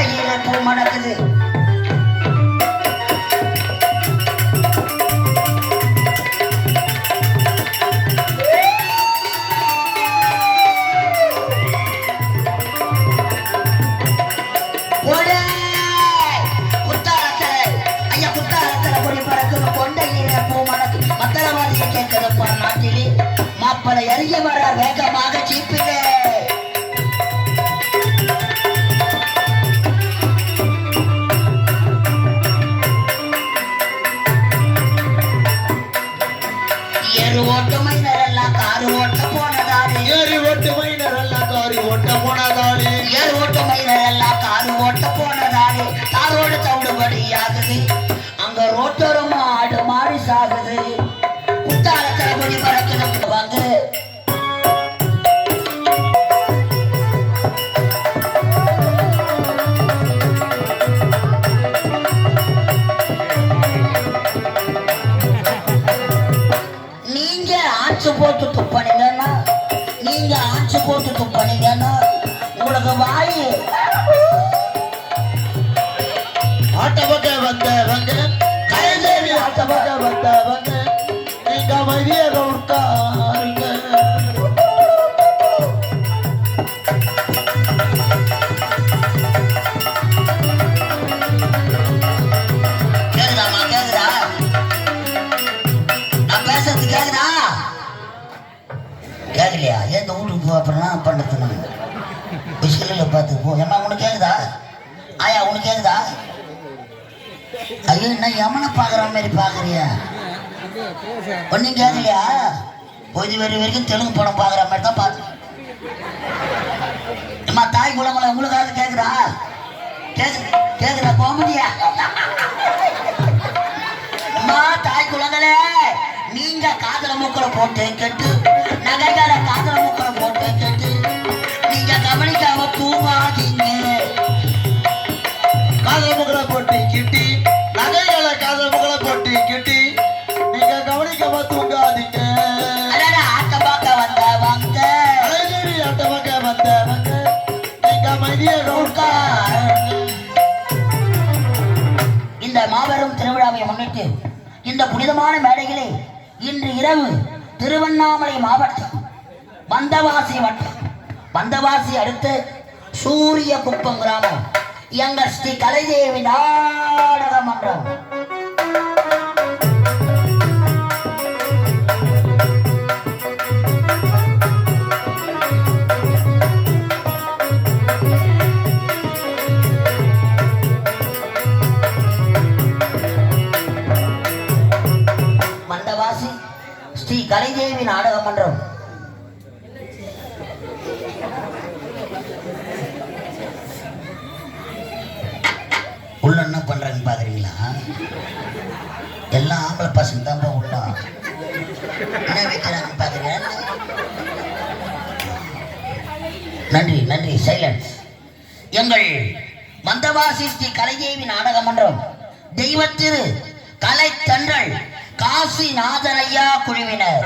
கொண்டையில பூ மணக்குது. மாப்பிளை அறிய வர வேகமாக சீப்பிலே ஏறு ஓட்டுமை நேரெல்லாம் காரு ஓட்ட போனதாலே ஏறு ஓட்டுமை நேரெல்லாம் காரு ஓட்ட போனதாலே ஏறு ஓட்டுமை நேரெல்லாம் காரு ஓட்ட போனதாலே காரோடு தவிடுபடி ஆகுது. அங்க ரோட்டோரமா ஆடு மாறி சாகுது. குத்தாலத்துல கொடி பறக்கணும் வாங்க. நீங்க ஆட்சி போட்டு துப்பனீங்கன்னா உங்களுக்கு வாய் ஆட்ட பக்கம் வந்தவங்க கலைதேவி ஆட்ட பக்கம் வந்தவங்க நீங்க மதியாக உட்காருங்க. கேக்குதாமா? கேக்குதா? நான் பேசுறது கேக்குதா? கேட்கலையா? ஏன் வீட்டுக்கு போ அப்புறம் பண்ணுறது பிஸ்கலில் பார்த்து போ. ஏமா உனக்கு கேக்குதா? ஆயா உனக்கு கேக்குதா? ஐயோ என்ன யமனை பார்க்குற மாதிரி பார்க்குறியா? ஒன்றும் கேட்கலையா? பொது வரைக்கும் தெலுங்கு படம் பார்க்குற மாதிரி தான் பார்த்து. அம்மா தாய் குளங்களை உங்களுக்காக கேட்குறா? கேட்குறா போக முடியா? அம்மா தாய் குளங்களே, நீங்க காதல மூக்களை போட்டு கேட்டு நகைகளை காதல மூக்களை போட்டு கேட்டு நீங்க கவனிக்காம தூங்காதீங்க. காதல மூக்களை போட்டு கிட்டி நகைகளை காதல மூக்களை போட்டு கிட்டி நீங்க கவனிக்காம தூங்காதீங்க. ஆட்ட பார்க்க வந்தவங்க ஆட்ட பார்க்க வந்தவங்க நீங்க மதிய. இந்த மாபெரும் திருவிழாவை முன்னிட்டு இந்த புனிதமான மேடைகளை இன்று இரவு திருவண்ணாமலை மாவட்டம் வந்தவாசி வட்டம் வந்தவாசி அடுத்து சூரிய குப்பம் கிராமம் எங்கள் ஸ்ரீ கலைதேவி நாடக மன்றம் ஸ்ரீ கலைதேவி நாடக மன்றம் உள்ள என்ன பண்றாங்க பாக்குறீங்களா? எல்லாம் ஆம்பளை பசங்க தான் உள்ள என்ன வைக்கிறாங்க பாக்குறீங்க. நன்றி நன்றி சைலன்ஸ். எங்கள் வந்தவாசி ஸ்ரீ கலைதேவி நாடக மன்றம் தெய்வத்திரு கலை தன்றல் காசிநாதன் ஐயா குழுவினர்